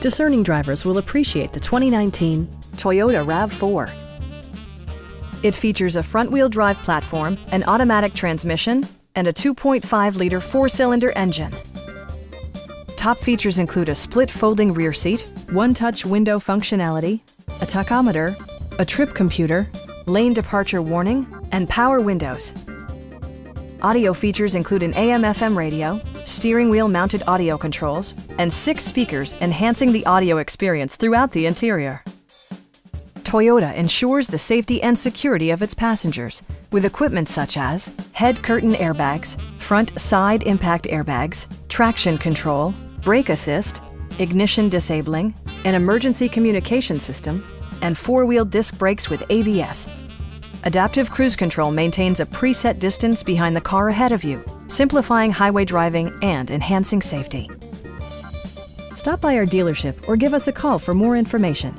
Discerning drivers will appreciate the 2019 Toyota RAV4. It features a front-wheel drive platform, an automatic transmission, and a 2.5-liter four-cylinder engine. Top features include a split folding rear seat, one-touch window functionality, a tachometer, a trip computer, lane departure warning, and power windows. Audio features include an AM/FM radio, steering wheel mounted audio controls, and 6 speakers enhancing the audio experience throughout the interior. Toyota ensures the safety and security of its passengers with equipment such as head curtain airbags, front side impact airbags, traction control, brake assist, ignition disabling, an emergency communication system, and 4-wheel disc brakes with ABS. Adaptive Cruise Control maintains a preset distance behind the car ahead of you, simplifying highway driving and enhancing safety. Stop by our dealership or give us a call for more information.